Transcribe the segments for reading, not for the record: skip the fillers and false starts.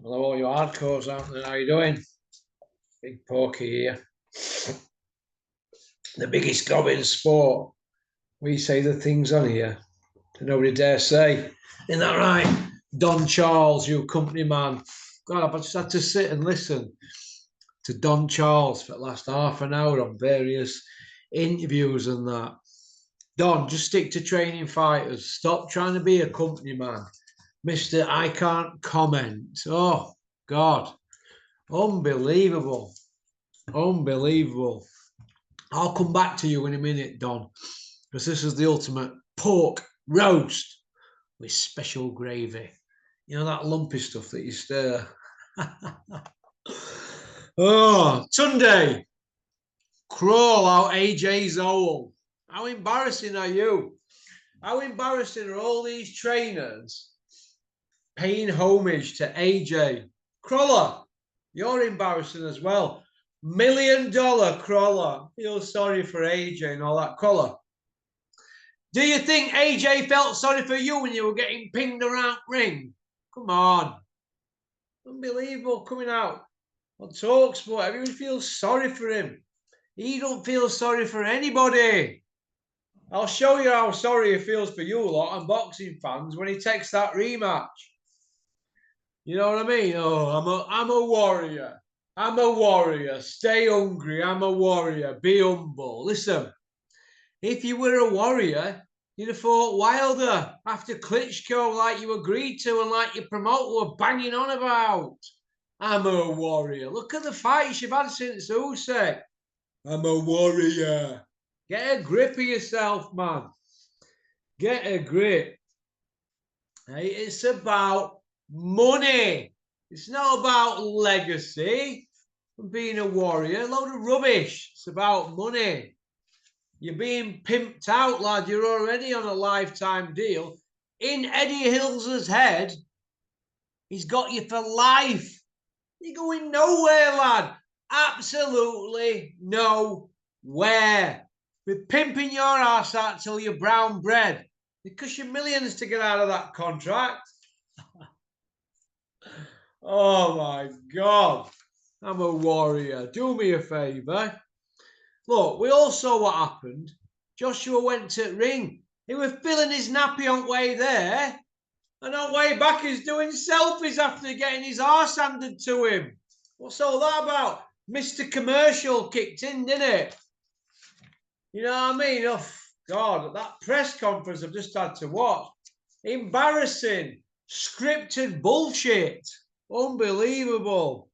Hello, all you hardcores out there. How you doing? Big Porky here. The biggest gob in sport. We say the things on here that nobody dare say. Isn't that right? Don Charles, you company man. God, I've just had to sit and listen to Don Charles for the last half an hour on various interviews and that. Don, just stick to training fighters. Stop trying to be a company man. Mr. I can't comment. Oh, God. Unbelievable. Unbelievable. I'll come back to you in a minute, Don, because this is the ultimate pork roast with special gravy. You know that lumpy stuff that you stir. Oh, Tunde, crawl out AJ's hole. How embarrassing are you? How embarrassing are all these trainers paying homage to AJ? Crawler, you're embarrassing as well. $1 million Crawler. Feel sorry for AJ and all that. Crawler, do you think AJ felt sorry for you when you were getting pinged around ring? Come on. Unbelievable coming out on TalkSport. Everyone feels sorry for him. He don't feel sorry for anybody. I'll show you how sorry he feels for you lot and boxing fans when he takes that rematch. You know what I mean? Oh, I'm a warrior. I'm a warrior. Stay hungry. I'm a warrior. Be humble. Listen, if you were a warrior, you'd have fought Wilder after Klitschko like you agreed to and like your promoter were banging on about. I'm a warrior. Look at the fights you've had since Usyk. I'm a warrior. Get a grip of yourself, man. Get a grip. Hey, it's about money. It's not about legacy and being a warrior. A load of rubbish. It's about money. You're being pimped out, lad. You're already on a lifetime deal. In Eddie Hills's head, he's got you for life. You're going nowhere, lad. Absolutely nowhere. We're pimping your ass out till you're brown bread. It costs you millions to get out of that contract. Oh my God. I'm a warrior. Do me a favour. Look, we all saw what happened. Joshua went to ring. He was filling his nappy on way there. And on way back, he's doing selfies after getting his arse handed to him. What's all that about? Mr. Commercial kicked in, didn't it? You know what I mean? Oh, God, that press conference I've just had to watch. Embarrassing. Scripted bullshit. Unbelievable.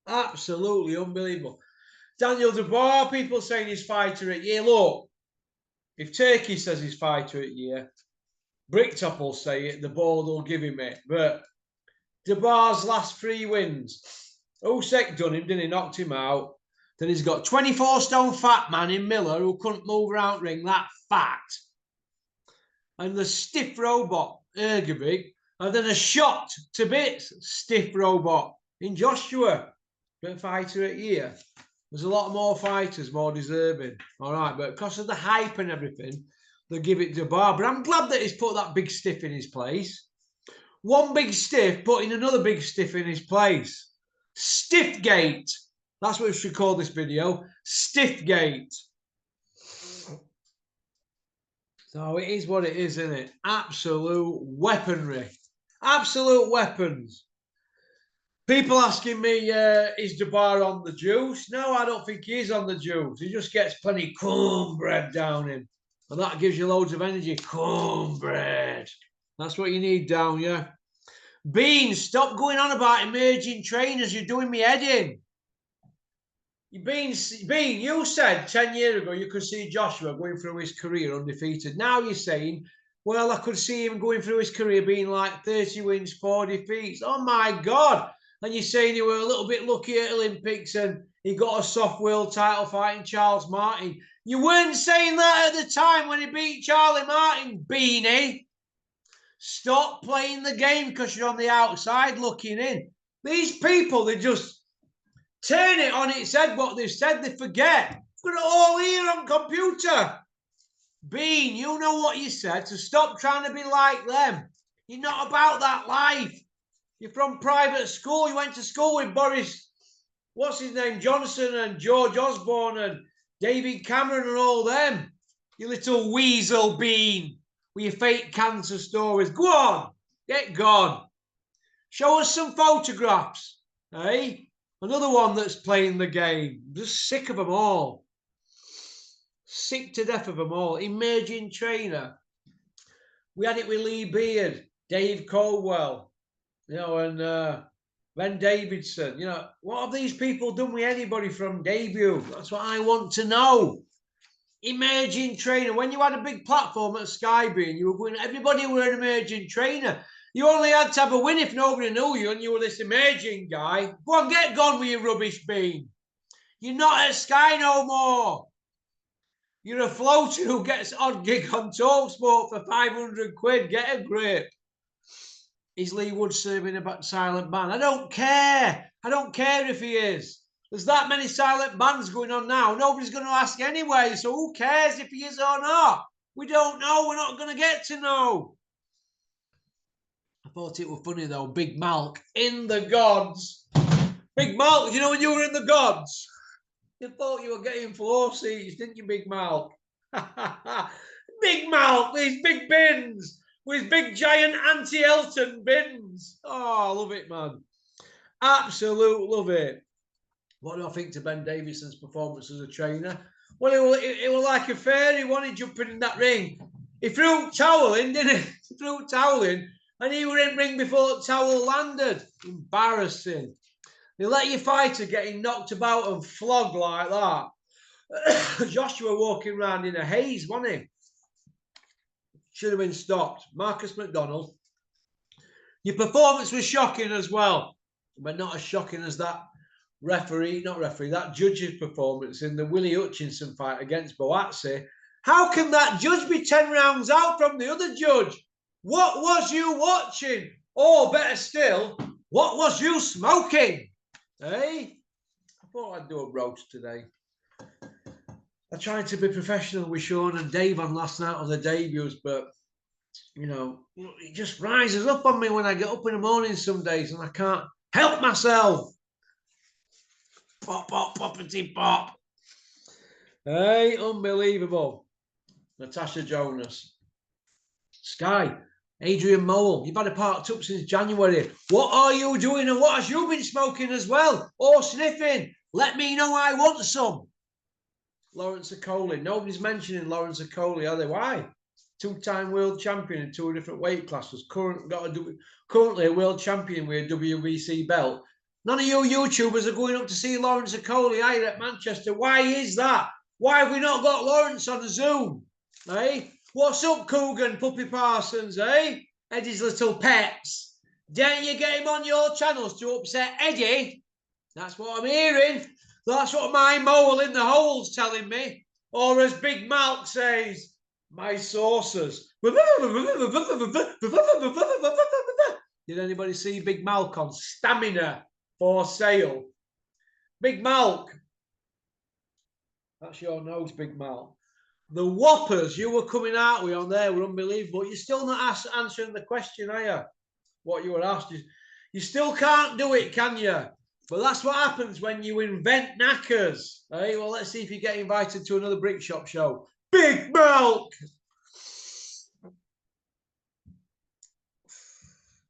Absolutely unbelievable. Daniel Dubois, people saying he's fighter at year. Look, if Turkey says he's fighter at year, Bricktop will say it, the board will give him it. But Dubois' last 3 wins. Usyk done him, didn't he? Knocked him out. Then he's got 24-stone fat man in Miller who couldn't move around ring, that fat. And the stiff robot, Ergovic. And then a shot to bits, stiff robot in Joshua. But fighter at year. There's a lot more fighters, more deserving. All right, but because of the hype and everything, they'll give it to Bar. But I'm glad that he's put that big stiff in his place. One big stiff putting another big stiff in his place. Stiffgate. That's what we should call this video. Stiffgate. So it is what it is, isn't it? Absolute weaponry. Absolute weapons. People asking me, is Dubois on the juice? No, I don't think he is on the juice. He just gets plenty cornbread down him. And that gives you loads of energy. Cornbread. That's what you need down you. Bean, stop going on about emerging trainers. You're doing me head in. Bean, you said 10 years ago you could see Joshua going through his career undefeated. Now you're saying, well, I could see him going through his career being like 30 wins, 4 defeats. Oh, my God. And you're saying you were a little bit lucky at Olympics and he got a soft world title fighting Charles Martin. You weren't saying that at the time when he beat Charlie Martin, Beanie. Stop playing the game because you're on the outside looking in. These people, they just turn it on its head what they've said. They forget. I've got it all here on computer. Bean, you know what you said, so stop trying to be like them. You're not about that life. You're from private school. You went to school with Boris, what's his name, Johnson and George Osborne and David Cameron and all them. You little weasel bean with your fake cancer stories. Go on, get gone. Show us some photographs, eh? Another one that's playing the game. Just sick of them all. Sick to death of them all. Emerging trainer. We had it with Lee Beard, Dave Caldwell, you know, and Ben Davidson. You know, what have these people done with anybody from debut? That's what I want to know. Emerging trainer. When you had a big platform at Sky Bean, you were going, everybody were an emerging trainer. You only had to have a win if nobody knew you and you were this emerging guy. Go on, get gone with your rubbish bean. You're not at Sky no more. You're a floater who gets odd gig on TalkSport for 500 quid. Get a grip. Is Lee Wood serving a silent ban? I don't care. I don't care if he is. There's that many silent bans going on now. Nobody's going to ask anyway. So who cares if he is or not? We don't know. We're not going to get to know. I thought it was funny though. Big Malk in the gods. Big Malk, you know when you were in the gods? You thought you were getting floor seats, didn't you, Big Malk? Big Malk with his big bins. With his big giant anti-Elton bins. Oh, I love it, man. Absolute love it. What do I think to Ben Davidson's performance as a trainer? Well, it was like a fairy, wasn't he, jumping in that ring? He threw towel in, didn't he? He threw towel in, and he was in ring before the towel landed. Embarrassing. They let your fighter getting knocked about and flogged like that. Joshua walking around in a haze, wasn't he? Should have been stopped. Marcus McDonald. Your performance was shocking as well, but not as shocking as that that judge's performance in the Willie Hutchinson fight against Boatsi. How can that judge be 10 rounds out from the other judge? What was you watching? Or better still, what was you smoking? Hey? I thought I'd do a roast today. I tried to be professional with Sean and Dave on last night on the debuts, but, you know, it just rises up on me when I get up in the morning some days and I can't help myself. Pop, pop, poppity pop. Hey, unbelievable. Natasha Jonas. Sky, Adrian Mole, you've had a parked up since January. What are you doing and what has you been smoking as well? Or sniffing? Let me know, I want some. Lawrence Okoli. Nobody's mentioning Lawrence Okoli, are they? Why? Two-time world champion in 2 different weight classes. Currently a world champion with a WBC belt. None of you YouTubers are going up to see Lawrence Okoli either at Manchester. Why is that? Why have we not got Lawrence on Zoom? Eh? What's up, Coogan, Puppy Parsons, eh? Eddie's little pets. Don't you get him on your channels to upset Eddie? That's what I'm hearing. That's what my mole in the hole's telling me. Or as Big Malk says, my sources. Did anybody see Big Malk on Stamina for sale? Big Malk. That's your nose, Big Malk. The whoppers you were coming out with on there were unbelievable. You're still not answering the question, are you? What you were asked. You still can't do it, can you? But that's what happens when you invent knackers. Hey, well, let's see if you get invited to another brick shop show. Big Milk!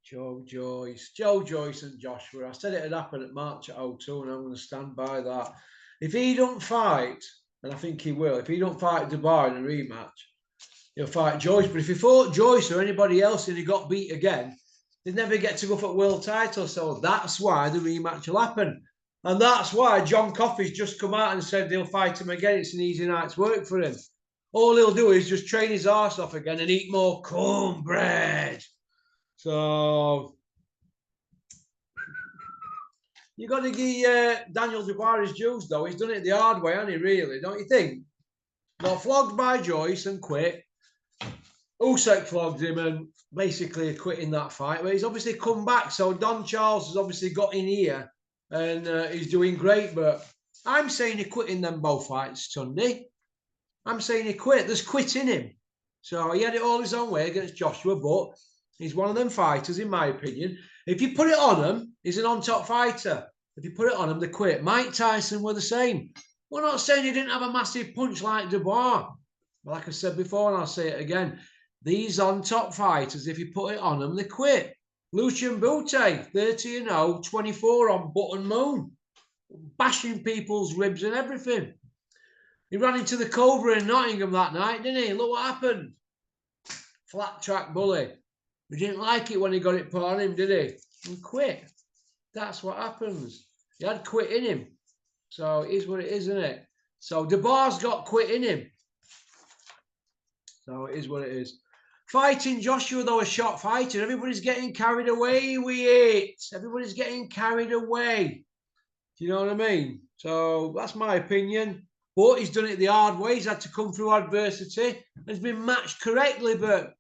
Joe Joyce and Joshua. I said it had happened at March at 02 and I'm going to stand by that. If he don't fight, and I think he will, if he don't fight Dubai in a rematch, he'll fight Joyce. But if he fought Joyce or anybody else and he got beat again, they'd never get to go for world title. So that's why the rematch will happen. And that's why John Coffey's just come out and said they'll fight him again. It's an easy night's work for him. All he'll do is just train his arse off again and eat more cornbread. So you got to give Daniel Dubois his dues, though. He's done it the hard way, hasn't he, really? Don't you think? Got flogged by Joyce and quit. Usyk flogged him and basically quitting that fight. But he's obviously come back. So Don Charles has obviously got in here and he's doing great. But I'm saying he quit in them both fights, Tunde. I'm saying he quit. There's quit in him. So he had it all his own way against Joshua, but he's one of them fighters, in my opinion. If you put it on them, he's an on-top fighter. If you put it on them, they quit. Mike Tyson were the same. We're not saying he didn't have a massive punch like Dubois. But like I said before, and I'll say it again, these on-top fighters, if you put it on them, they quit. Lucian Bute, 30-0, 24 on Button Moon, bashing people's ribs and everything. He ran into the Cobra in Nottingham that night, didn't he? Look what happened. Flat track bully. He didn't like it when he got it put on him, did he? He quit. That's what happens. He had quit in him. So it is what it is, isn't it? So Dubois got quit in him. So it is what it is. Fighting Joshua, though, a shot fighter. Everybody's getting carried away with it. Everybody's getting carried away. Do you know what I mean? So that's my opinion. But he's done it the hard way. He's had to come through adversity. He's been matched correctly, but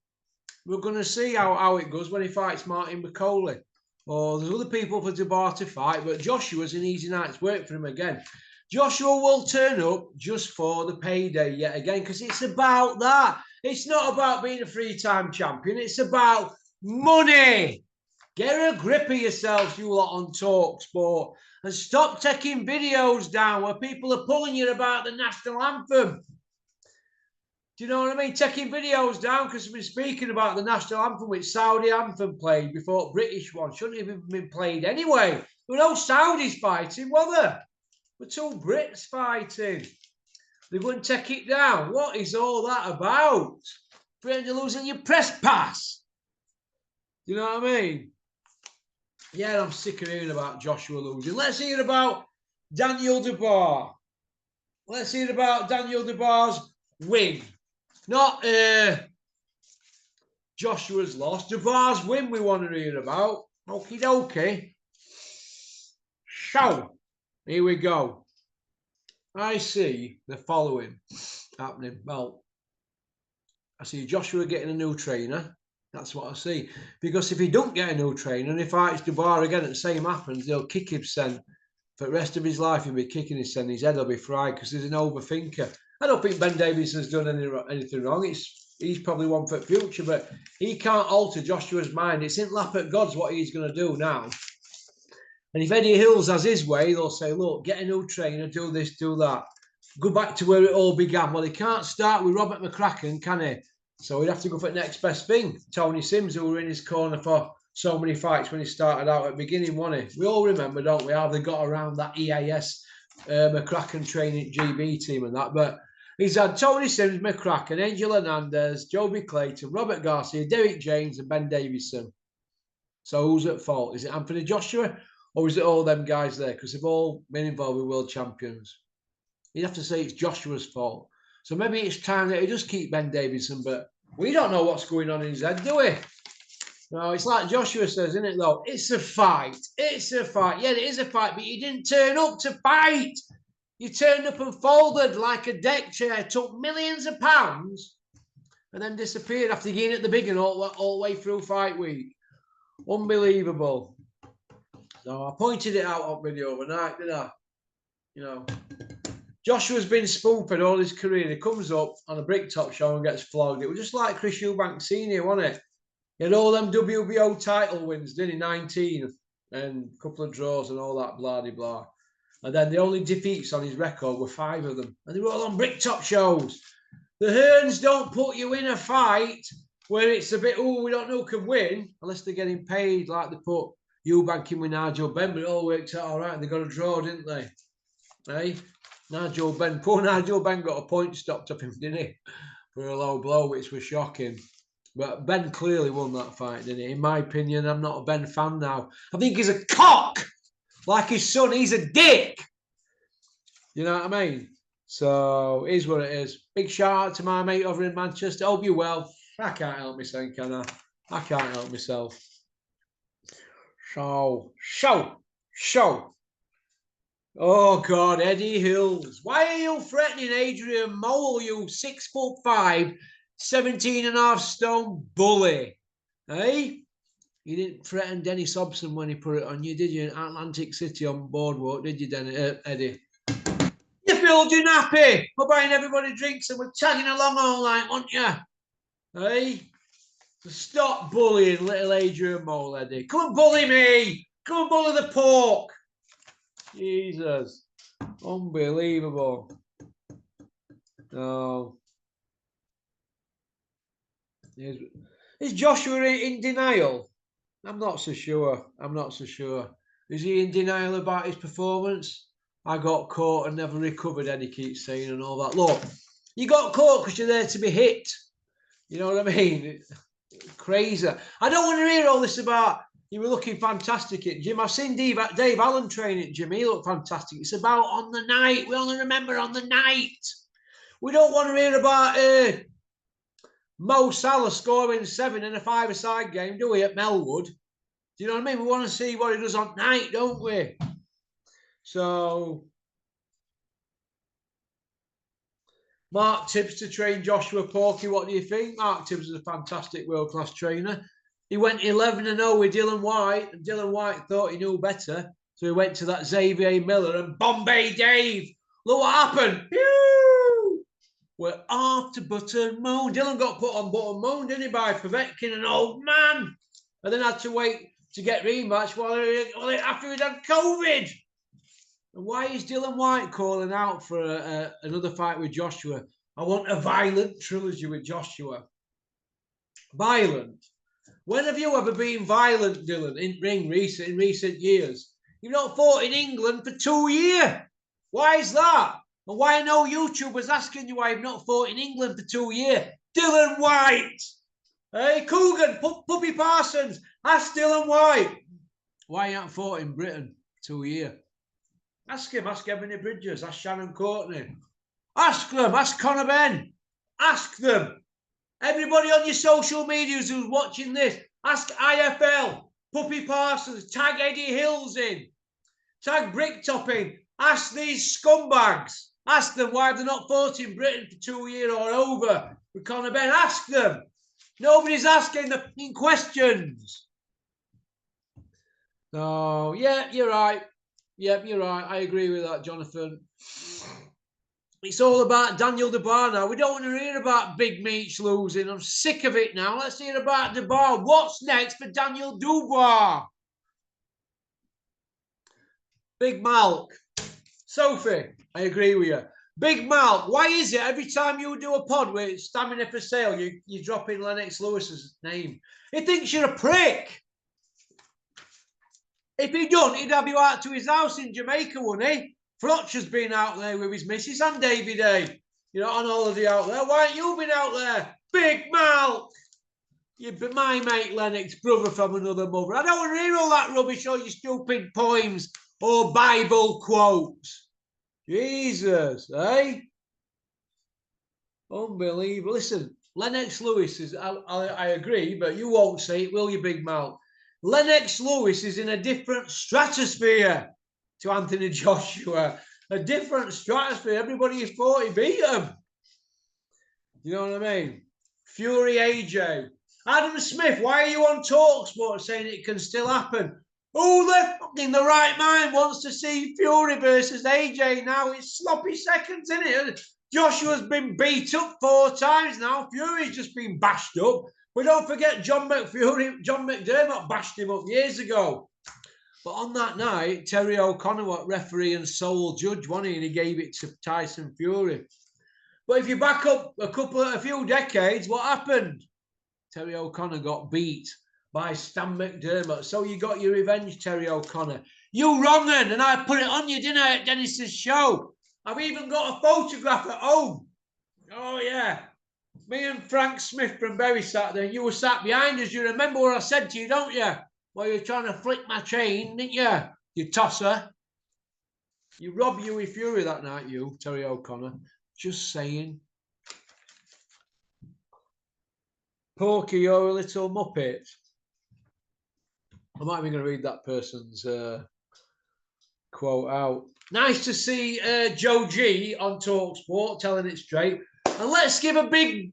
we're going to see how it goes when he fights Martin McCauley. Or there's other people for Dubois to fight, but Joshua's an easy night's work for him again. Joshua will turn up just for the payday yet again, because it's about that. It's not about being a three-time champion. It's about money. Get a grip of yourselves, you lot on TalkSport, and stop taking videos down where people are pulling you about the national anthem. Do you know what I mean? Taking videos down because we've been speaking about the national anthem, which Saudi anthem played before British one. Shouldn't have even been played anyway. There were no Saudis fighting, were there? We're two Brits fighting. They wouldn't take it down. What is all that about? Afraid of losing your press pass. You know what I mean? Yeah, I'm sick of hearing about Joshua losing. Let's hear about Daniel Dubois. Let's hear about Daniel Dubois' win. Not Joshua's loss. Dubois' win we want to hear about. Okie dokie. So, here we go. I see the following happening. Well, I see Joshua getting a new trainer. That's what I see. Because if he don't get a new trainer and he fights Dubois again and the same happens, they'll kick him sen. For the rest of his life, he'll be kicking his sen. His head will be fried because he's an overthinker. I don't think Ben Davidson's done anything wrong. He's probably one for the future, but he can't alter Joshua's mind. It's in lap at God's what he's going to do now. And if Eddie Hills has his way, they'll say, look, get a new trainer, do this, do that. Go back to where it all began. Well, he can't start with Robert McCracken, can he? So he'd have to go for the next best thing. Tony Sims, who were in his corner for so many fights when he started out at the beginning, wasn't he? We all remember, don't we, how they got around that EAS McCracken training GB team and that. But he's had Tony Sims, McCracken, Angel Hernandez, Joby Clayton, Robert Garcia, Derek James and Ben Davison. So who's at fault? Is it Anthony Joshua or is it all them guys there? Because they've all been involved with world champions. You'd have to say it's Joshua's fault. So maybe it's time that he just keep Ben Davison, but we don't know what's going on in his head, do we? No, it's like Joshua says, isn't it, though? It's a fight. It's a fight. Yeah, it is a fight, but you didn't turn up to fight. You turned up and folded like a deck chair, took millions of pounds, and then disappeared after getting at the big and all the way through fight week. Unbelievable. So I pointed it out on video overnight, didn't I? You know, Joshua's been spoofed all his career. He comes up on a brick top show and gets flogged. It was just like Chris Eubank Sr., wasn't it? He had all them WBO title wins, didn't he? 19 and a couple of draws and all that blah-de-blah. And then the only defeats on his record were 5 of them. And they were all on brick top shows. The Hearns don't put you in a fight where it's a bit, oh, we don't know who can win, unless they're getting paid like they put Eubank in with Nigel Benn, but it all worked out all right. And they got a draw, didn't they? Hey? Nigel Benn, poor Nigel Benn got a point stopped up him, didn't he? For a low blow, which was shocking. But Ben clearly won that fight, didn't he? In my opinion, I'm not a Ben fan now. I think he's a cock. Like his son, he's a dick. You know what I mean? So, it is what it is. Big shout out to my mate over in Manchester. Hope you're well. I can't help myself, can I? I can't help myself. So. Oh, God, Eddie Hills. Why are you threatening Adrian Mole, you 6'5", 17.5 stone bully? Hey? You didn't threaten Dennis Hobson when he put it on you, did you? In Atlantic City on Boardwalk, did you, Eddie? You filled you nappy. We're buying everybody drinks and we're tagging along all night, aren't you? Hey? So stop bullying little Adrian Muledy. Come and bully me. Come and bully the pork. Jesus. Unbelievable. No. Is Joshua in denial? I'm not so sure. I'm not so sure. Is he in denial about his performance? I got caught and never recovered, Eddie keeps saying, and all that. Look, you got caught because you're there to be hit. You know what I mean? Crazy. I don't want to hear all this about you were looking fantastic at gym. I've seen Dave Allen train at gym. He looked fantastic. It's about on the night. We only remember on the night. We don't want to hear about Mo Salah scoring 7 in a 5-a-side game, do we, at Melwood? Do you know what I mean? We want to see what he does on night, don't we? So, Mark Tibbs to train Joshua Porky. What do you think? Mark Tibbs is a fantastic world-class trainer. He went 11-0 with Dylan White, and Dylan White thought he knew better. So he went to that Xavier Miller and Bombay Dave. Look what happened. Pew! We're after Button Moon. Dylan got put on Button Moon, didn't he, by Povetkin, an old man. And then had to wait to get rematch after he'd had COVID. And why is Dylan White calling out for another fight with Joshua? I want a violent trilogy with Joshua. Violent? When have you ever been violent, Dylan, in recent years? You've not fought in England for 2 years. Why is that? And why no YouTubers asking you why you've not fought in England for 2 years? Dylan White. Hey, Coogan, Puppy Parsons, ask Dylan White. Why you haven't fought in Britain 2 years? Ask him, ask Ebony Bridges, ask Shannon Courtney. Ask them, ask Conor Ben. Ask them. Everybody on your social medias who's watching this, ask IFL, Puppy Parsons, tag Eddie Hills in, tag Bricktop in, ask these scumbags, ask them why they're not fought in Britain for 2 years or over with Conor Ben. Ask them. Nobody's asking the questions. No, yeah, you're right. Yep, you're right. I agree with that, Jonathan. It's all about Daniel Dubois now. We don't want to hear about Big Meech losing. I'm sick of it now. Let's hear about Dubois. What's next for Daniel Dubois? Big Malk. Sophie, I agree with you. Big Malk, why is it every time you do a pod with Stamina for Sale, you drop in Lennox Lewis's name? He thinks you're a prick. If he done, he'd have you out to his house in Jamaica, wouldn't he? Frotcher's been out there with his missus and Davy Day. You know, on holiday out there. Why ain't you been out there? Big Mal! You've been my mate Lennox, brother from another mother. I don't want to hear all that rubbish or your stupid poems or Bible quotes. Jesus, eh? Unbelievable. Listen, Lennox Lewis is, I agree, but you won't say it, will you, Big Mal? Lennox Lewis is in a different stratosphere to Anthony Joshua. A different stratosphere. Everybody he's fought, he beat him. You know what I mean? Fury AJ. Adam Smith, why are you on TalkSport saying it can still happen? Who in the right mind wants to see Fury versus AJ now? It's sloppy seconds, isn't it? Joshua's been beat up 4 times now. Fury's just been bashed up. But don't forget John McDermott bashed him up years ago. But on that night, Terry O'Connor was referee and sole judge, wasn't he? And he gave it to Tyson Fury. But if you back up a few decades, what happened? Terry O'Connor got beat by Stan McDermott. So you got your revenge, Terry O'Connor. You wrong un, and I put it on you, didn't I, at Dennis's show? I've even got a photograph at home. Oh, yeah. Me and Frank Smith from Bury sat there, and you were sat behind us. You remember what I said to you, don't you? Well, you were trying to flick my chain, didn't you? You tosser. You robbed Hughie Fury that night, you, Terry O'Connor. Just saying. Porky, you're a little muppet. I might be going to read that person's quote out. Nice to see Joe G on TalkSport telling it straight. And let's give a big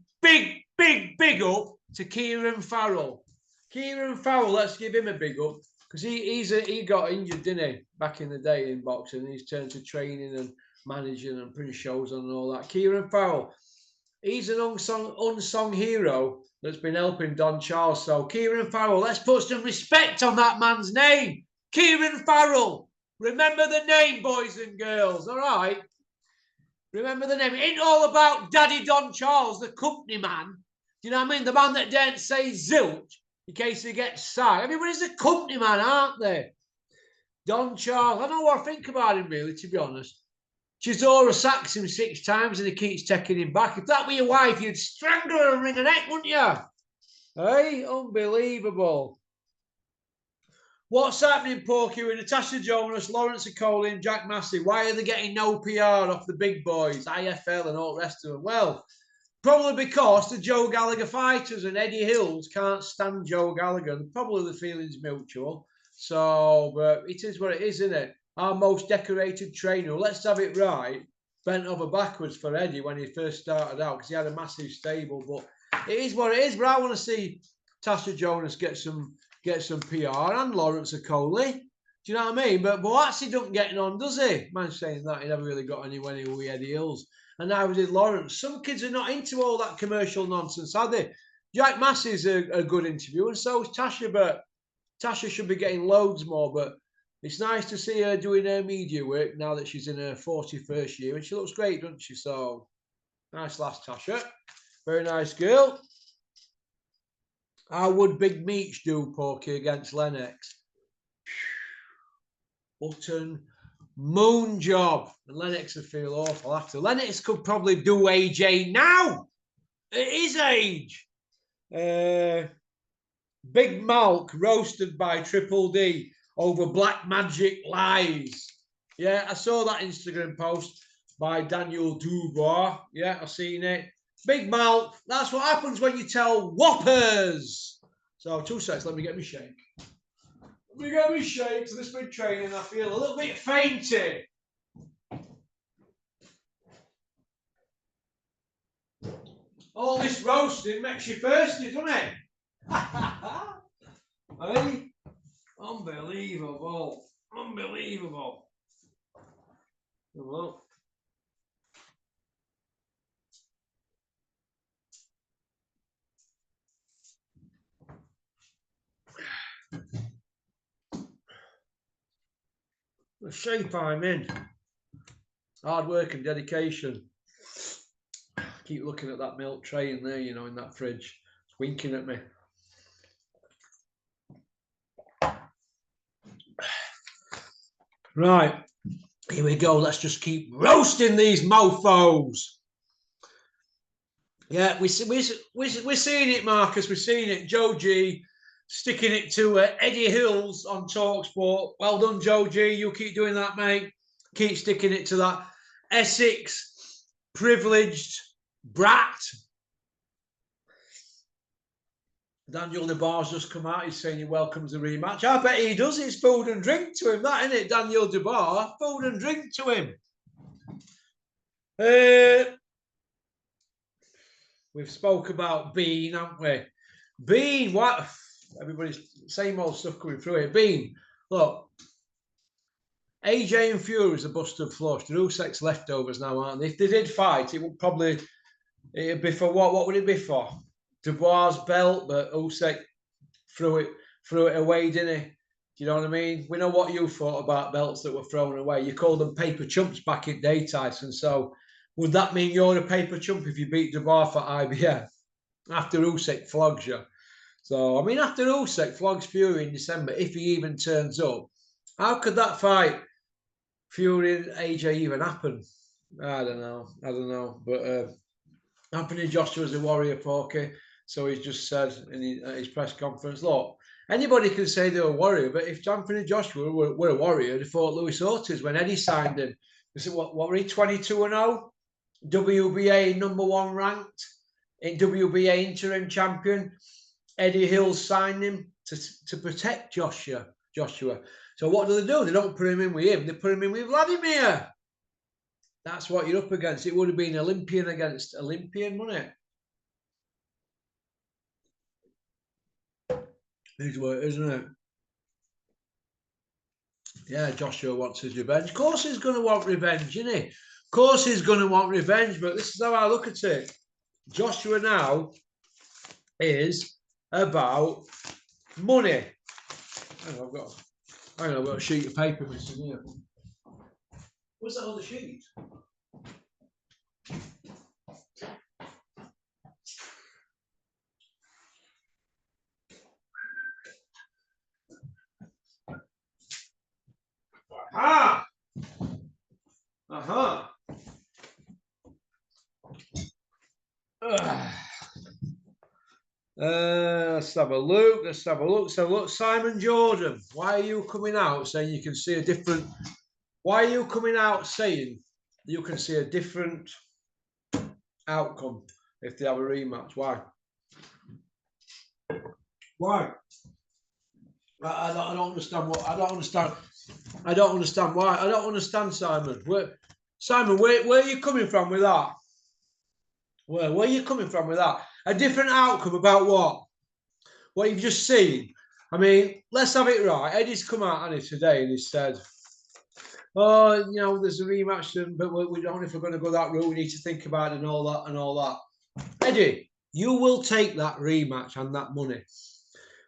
up to Kieran Farrell. Kieran Farrell, let's give him a big up because he got injured, didn't he, back in the day in boxing. He's turned to training and managing and putting shows on and all that. Kieran Farrell, he's an unsung hero that's been helping Don Charles. So Kieran Farrell, let's put some respect on that man's name. Kieran Farrell. Remember the name, boys and girls. All right. Remember the name. It ain't all about Daddy Don Charles, the company man. Do you know what I mean? The man that daren't say zilch in case he gets sacked. Everybody's a company man, aren't they? Don Charles. I don't know what I think about him, really, to be honest. Chisora sacks him 6 times and he keeps taking him back. If that were your wife, you'd strangle her and wring her neck, wouldn't you? Hey, unbelievable. What's happening, Porky, with Natasha Jonas, Lawrence Okoli and Jack Massey? Why are they getting no PR off the big boys, IFL and all the rest of them? Well, probably because the Joe Gallagher fighters and Eddie Hills can't stand Joe Gallagher. Probably the feeling's mutual. So, but it is what it is, isn't it? Our most decorated trainer. Let's have it right. Bent over backwards for Eddie when he first started out because he had a massive stable. But it is what it is. But I want to see Tasha Jonas get some PR and Lawrence Okoli. Do you know what I mean? But Boazzi doesn't get on, does he? Man saying that he never really got anywhere with Eddie Hills. And now did Lawrence. Some kids are not into all that commercial nonsense, are they? Jack Massey's a good interview, and so is Tasha, but Tasha should be getting loads more. But it's nice to see her doing her media work now that she's in her 41st year, and she looks great, doesn't she? So nice last Tasha. Very nice girl. How would Big MEECH do, Porky, against Lennox? Button, moon job. And Lennox would feel awful after. Lennox could probably do AJ now. At his age. Big Malk roasted by Triple D over Black Magic lies. Yeah, I saw that Instagram post by Daniel Dubois. Yeah, I've seen it. Big Malk, that's what happens when you tell whoppers. So 2 seconds, let me get me shake. Let me get me shake to this big training. I feel a little bit fainty. All this roasting makes you thirsty, doesn't it? Hey? Unbelievable. Unbelievable. Well. The shape I'm in. Hard work and dedication. Keep looking at that milk tray in there, you know, in that fridge. It's winking at me. Right. Here we go. Let's just keep roasting these mofos. Yeah, we're seeing it, Marcus. We're seeing it. Joe G sticking it to Eddie Hills on TalkSport. Well done, Joe G. You keep doing that, mate. Keep sticking it to that Essex privileged brat. Daniel DeBar's just come out. He's saying he welcomes the rematch. I bet he does. It's food and drink to him, that, isn't it, Daniel DeBar? Food and drink to him. We've spoke about Bean, haven't we? Bean, what? Everybody's same old stuff coming through here. Bean, look. AJ and Fury's a busted flush. The Usyk's leftovers now, aren't they? If they did fight, it'd be for what? What would it be for? Dubois' belt, but Usyk threw it away, didn't he? Do you know what I mean? We know what you thought about belts that were thrown away. You called them paper chumps back in day, Tyson. So would that mean you're a paper chump if you beat Dubois for IBF after Usyk flogs you? So, I mean, after Usyk flogs Fury in December, if he even turns up, how could that fight Fury and AJ even happen? I don't know. But Anthony Joshua's a warrior, Porky. So he's just said in his press conference, look, anybody can say they're a warrior, but if Anthony Joshua were a warrior, they fought Luis Ortiz when Eddie signed him. What were he, 22-0? WBA #1 ranked, in WBA interim champion. Eddie Hills signed him to protect Joshua. So what do? They don't put him in with him. They put him in with Vladimir. That's what you're up against. It would have been Olympian against Olympian, wouldn't it? Is what, isn't it? Yeah, Joshua wants his revenge. Of course he's going to want revenge, isn't he? Of course he's going to want revenge, but this is how I look at it. Joshua now is about money. Hang on, I've got a sheet of paper missing here. What's that other sheet? Ah! Uh-huh. Let's have a look. Simon Jordan, why are you coming out saying you can see a different... Why are you coming out saying you can see a different outcome if they have a rematch? Why? Why? I don't understand what... I don't understand why. I don't understand, Simon. Simon, where are you coming from with that? Where are you coming from with that? A different outcome about what? What you've just seen. I mean, let's have it right. Eddie's come out on it today and he said, oh, you know, there's a rematch, but we don't know if we're going to go that route. We need to think about it and all that. Eddie, you will take that rematch and that money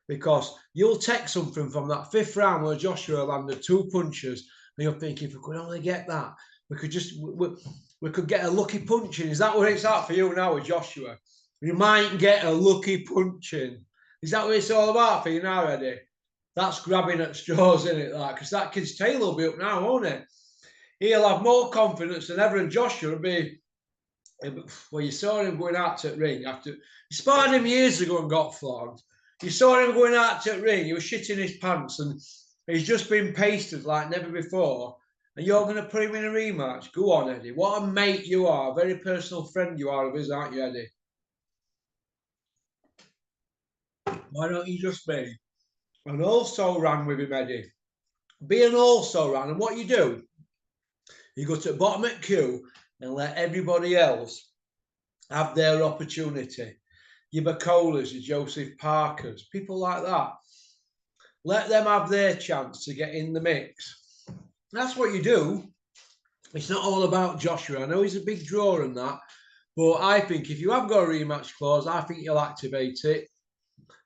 because you'll take something from that 5th round where Joshua landed 2 punches and you're thinking, if we could only get that, we could get a lucky punch in. Is that what it's at for you now with Joshua? You might get a lucky punch in. Is that what it's all about for you now, Eddie? That's grabbing at straws, isn't it? Because that kid's tail will be up now, won't it? He'll have more confidence than ever, and Joshua will be... Well, you saw him going out to the ring after... You sparred him years ago and got flogged. You saw him going out to the ring, he was shitting his pants, and he's just been pasted like never before. And you're going to put him in a rematch? Go on, Eddie. What a mate you are. A very personal friend you are of his, aren't you, Eddie? Why don't you just be an also-ran with him, Eddie? Be an also-ran, and what you do, you go to the bottom of the queue and let everybody else have their opportunity. Your Bacolas, your Joseph Parkers, people like that. Let them have their chance to get in the mix. That's what you do. It's not all about Joshua. I know he's a big draw and that, but I think if you have got a rematch clause, I think you'll activate it.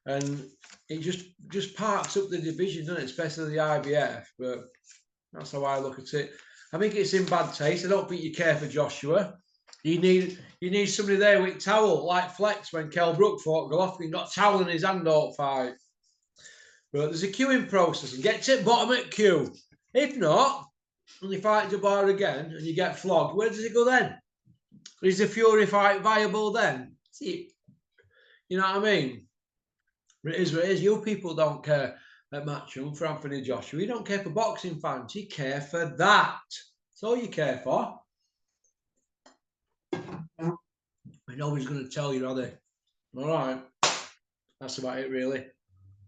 And it just parks up the division, doesn't it? Especially the IBF. But that's how I look at it. I think it's in bad taste. I don't think you care for Joshua. You need somebody there with towel, like Flex when Kell Brook fought Golovkin, got towel in his hand all fight. But there's a queuing process and get to the bottom of the queue. If not, and you fight Jabbar again and you get flogged, where does it go then? Is the Fury fight viable then? See, you know what I mean? It is what it is. You people don't care at Matchroom for Anthony Joshua. You don't care for boxing fans. You care for that. That's all you care for. Nobody's going to tell you, are they? All right. That's about it, really.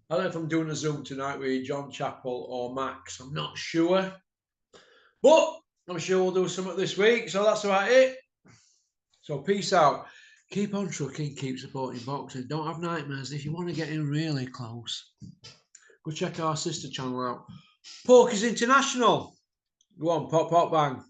I don't know if I'm doing a Zoom tonight with John Chappell or Max. I'm not sure. But I'm sure we'll do something this week. So that's about it. So peace out. Keep on trucking. Keep supporting boxing. Don't have nightmares. If you want to get in really close, go check our sister channel out. Porky's International. Go on, pop, pop, bang.